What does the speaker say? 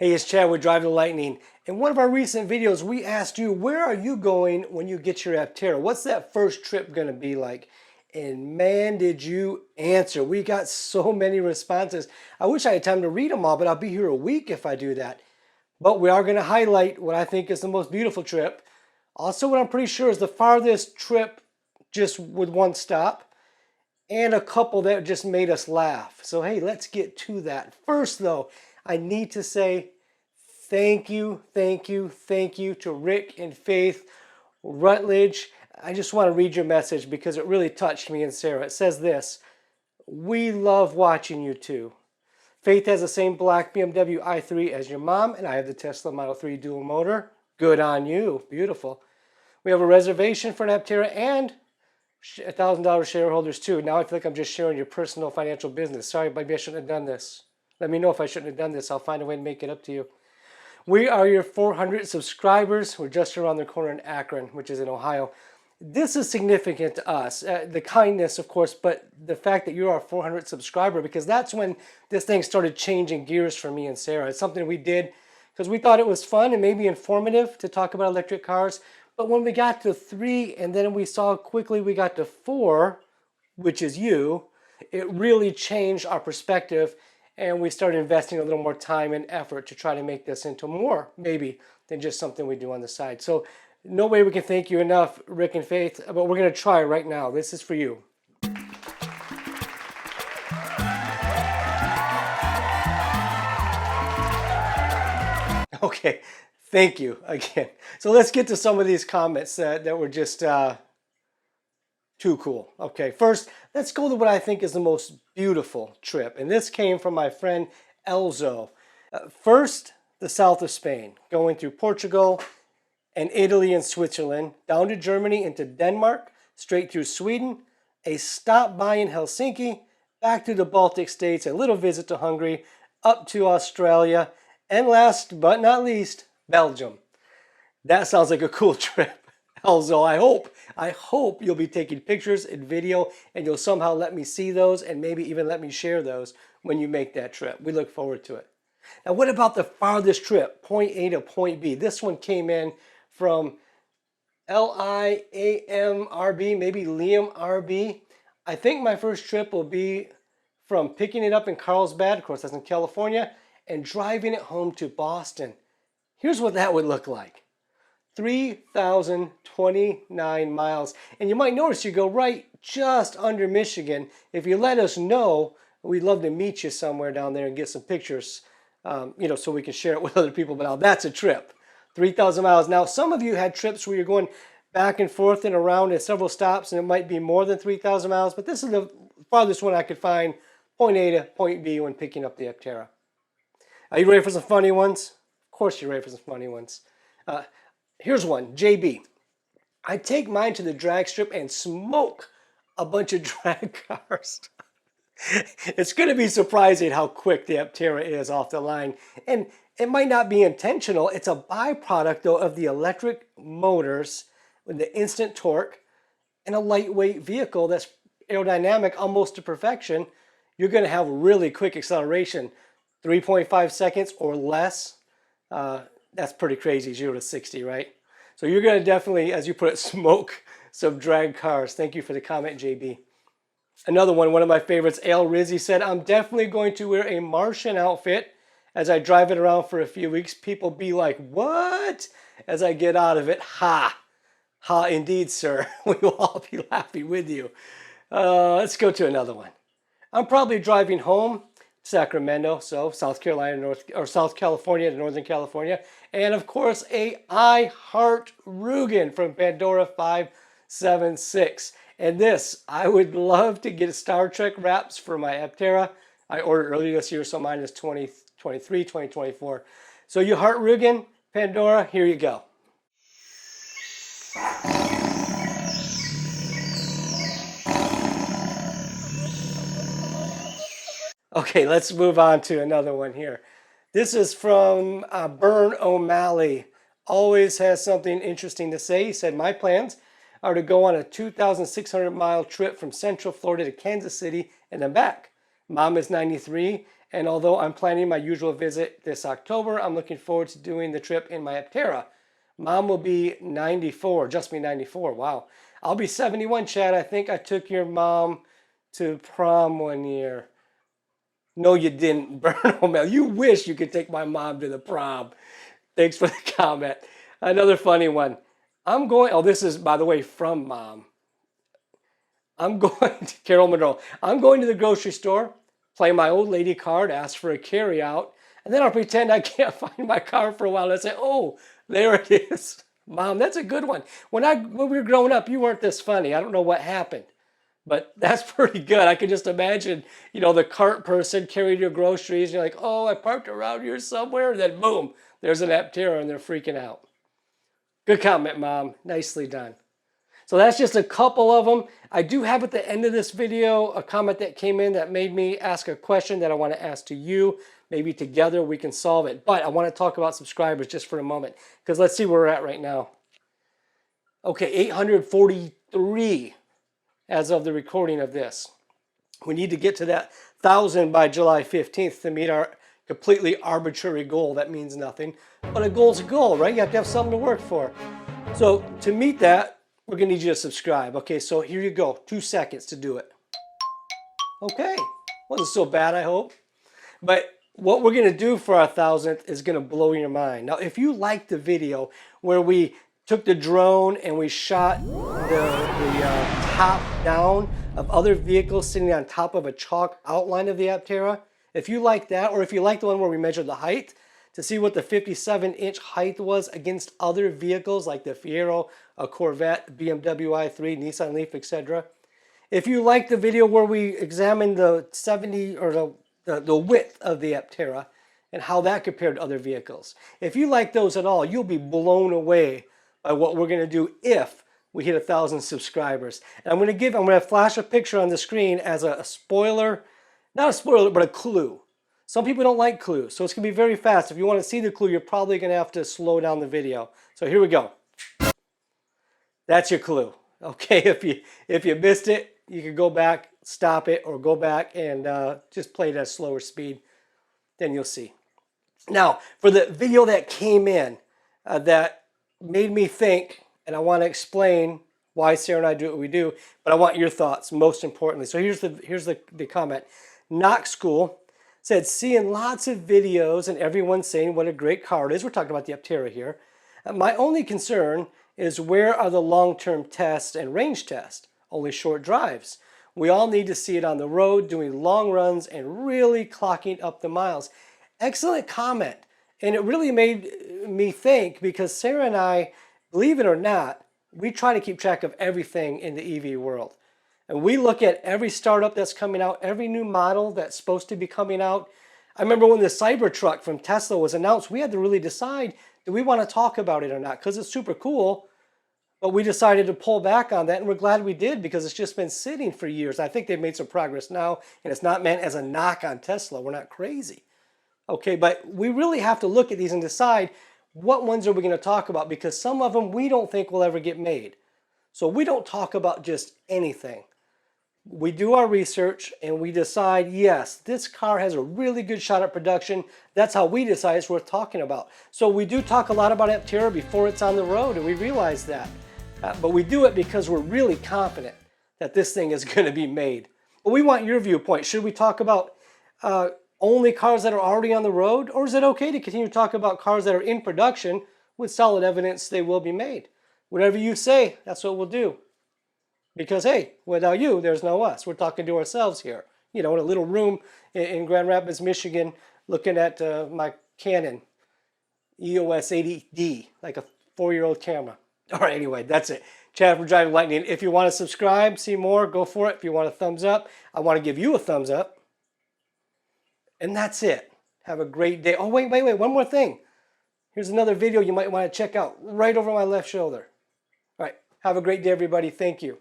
Hey, it's Chad with Drive the Lightning. In one of our recent videos, we asked you, where are you going when you get your Aptera? What's that first trip going to be like? And man, did you answer. We got so many responses. I wish I had time to read them all, but I'll be here a week if I do that. But we are going to highlight what I think is the most beautiful trip. Also, what I'm pretty sure is the farthest trip just with one stop. And a couple that just made us laugh. So hey, let's get to that. First though, I need to say thank you to Rick and Faith Rutledge. I just want to read your message because it really touched me and Sarah. It says this: we love watching you two. Faith has the same black BMW i3 as your mom, and I have the Tesla Model 3 dual motor. Good on you. Beautiful. We have a reservation for an Aptera and $1,000 shareholders too. Now I feel like I'm just sharing your personal financial business. Sorry, maybe I shouldn't have done this. Let me know if I shouldn't have done this. I'll find a way to make it up to you. We are your 400 subscribers. We're just around the corner in Akron, which is in Ohio. This is significant to us. The kindness, of course, but the fact that you're our 400 subscriber, because that's when this thing started changing gears for me and Sarah. It's something we did because we thought it was fun and maybe informative to talk about electric cars. But when we got to 3 and then we saw quickly we got to 4, which is you, it really changed our perspective and we started investing a little more time and effort to try to make this into more maybe than just something we do on the side. So no way we can thank you enough, Rick and Faith, but we're going to try right now. This is for you. Okay. Thank you again. So let's get to some of these comments that were just too cool. Okay, first, let's go to what I think is the most beautiful trip. And this came from my friend Elzo. First, the south of Spain, going through Portugal and Italy and Switzerland, down to Germany, into Denmark, straight through Sweden, a stop by in Helsinki, back to the Baltic states, a little visit to Hungary, up to Australia, and last but not least, Belgium. That sounds like a cool trip. Elzo, I hope you'll be taking pictures and video and you'll somehow let me see those and maybe even let me share those when you make that trip. We look forward to it. Now, what about the farthest trip, point A to point B? This one came in from LIAMRB, maybe Liam RB. I think my first trip will be from picking it up in Carlsbad, of course that's in California, and driving it home to Boston. Here's what that would look like. 3,029 miles. And you might notice you go right just under Michigan. If you let us know, we'd love to meet you somewhere down there and get some pictures, so we can share it with other people. But now that's a trip. 3,000 miles. Now, some of you had trips where you're going back and forth and around in several stops, and it might be more than 3,000 miles. But this is the farthest one I could find, point A to point B when picking up the Aptera. Are you ready for some funny ones? Of course you're ready for some funny ones. Here's one, JB. I take mine to the drag strip and smoke a bunch of drag cars. It's going to be surprising how quick the Aptera is off the line. And it might not be intentional. It's a byproduct, though, of the electric motors with the instant torque and a lightweight vehicle that's aerodynamic almost to perfection. You're going to have really quick acceleration, 3.5 seconds or less. That's pretty crazy, 0 to 60, right? So you're going to definitely, as you put it, smoke some drag cars. Thank you for the comment, JB. Another one of my favorites, Aleizzy said, I'm definitely going to wear a Martian outfit as I drive it around for a few weeks. People be like, what? As I get out of it, ha. Ha, indeed, sir. We will all be laughing with you. Let's go to another one. I'm probably driving home Sacramento, so South California to Northern California, and of course a I Heart Rugen from Pandora 576. And this, I would love to get Star Trek wraps for my Aptera. I ordered earlier this year, so mine is 2023, 2024. So you Heart Rugen, Pandora, here you go. Okay, let's move on to another one here. This is from Burn O'Malley. Always has something interesting to say. He said, my plans are to go on a 2,600 mile trip from Central Florida to Kansas City and then back. Mom is 93 And although I'm planning my usual visit this October, I'm looking forward to doing the trip in my Aptera. Mom will be 94, just me 94. Wow. I'll be 71, Chad. I think I took your mom to prom one year. No, you didn't, Berno Mel. You wish you could take my mom to the prom. Thanks for the comment. Another funny one. Oh, this is, by the way, from Mom. I'm going to Carol Monroe. I'm going to the grocery store, play my old lady card, ask for a carry out, and then I'll pretend I can't find my car for a while and say, oh, there it is. Mom, that's a good one. When we were growing up, you weren't this funny. I don't know what happened, but that's pretty good. I can just imagine, the cart person carried your groceries, and you're like, oh, I parked around here somewhere, and then boom, there's an Aptera, and they're freaking out. Good comment, Mom. Nicely done. So that's just a couple of them. I do have at the end of this video a comment that came in that made me ask a question that I want to ask to you. Maybe together we can solve it. But I want to talk about subscribers just for a moment, because let's see where we're at right now. Okay, 843 as of the recording of this. We need to get to that 1,000 by July 15th to meet our completely arbitrary goal. That means nothing. But a goal's a goal, right? You have to have something to work for. So to meet that, we're going to need you to subscribe. Okay, so here you go. 2 seconds to do it. Okay. Wasn't so bad, I hope. But what we're going to do for our 1,000th is going to blow your mind. Now, if you liked the video where we took the drone and we shot the top down of other vehicles sitting on top of a chalk outline of the Aptera, if you like that, or if you like the one where we measured the height to see what the 57-inch height was against other vehicles like the Fiero, a Corvette, BMW i3, Nissan Leaf, etc. If you like the video where we examined the 70 or the width of the Aptera and how that compared to other vehicles, if you like those at all, you'll be blown away by what we're going to do if we hit 1,000 subscribers. And I'm going to flash a picture on the screen as a spoiler, not a spoiler, but a clue. Some people don't like clues, so it's going to be very fast. If you want to see the clue, you're probably going to have to slow down the video. So here we go. That's your clue. Okay, if you missed it, you can go back, stop it, or go back and just play it at a slower speed. Then you'll see. Now, for the video that came in that made me think, and I want to explain why Sarah and I do what we do, but I want your thoughts most importantly. So here's the comment. Knox School said, seeing lots of videos and everyone saying what a great car it is. We're talking about the Aptera here. My only concern is where are the long-term tests and range tests? Only short drives. We all need to see it on the road, doing long runs and really clocking up the miles. Excellent comment. And it really made me think, because Sarah and I, believe it or not, we try to keep track of everything in the EV world. And we look at every startup that's coming out, every new model that's supposed to be coming out. I remember when the Cybertruck from Tesla was announced, we had to really decide, do we want to talk about it or not? Because it's super cool, but we decided to pull back on that, and we're glad we did, because it's just been sitting for years. I think they've made some progress now, and it's not meant as a knock on Tesla. We're not crazy. Okay, but we really have to look at these and decide what ones are we going to talk about, because some of them we don't think will ever get made. So we don't talk about just anything. We do our research and we decide, yes, this car has a really good shot at production. That's how we decide it's worth talking about. So we do talk a lot about Aptera before it's on the road, and we realize that. But we do it because we're really confident that this thing is going to be made. But we want your viewpoint. Should we talk about only cars that are already on the road? Or is it okay to continue to talk about cars that are in production with solid evidence they will be made? Whatever you say, that's what we'll do. Because, hey, without you, there's no us. We're talking to ourselves here. In a little room in Grand Rapids, Michigan, looking at my Canon EOS 80D, like a 4-year-old camera. All right, anyway, that's it. Chad from Driving Lightning. If you want to subscribe, see more, go for it. If you want a thumbs up, I want to give you a thumbs up. And that's it. Have a great day. Oh, wait, one more thing. Here's another video you might want to check out right over my left shoulder. All right, have a great day, everybody. Thank you.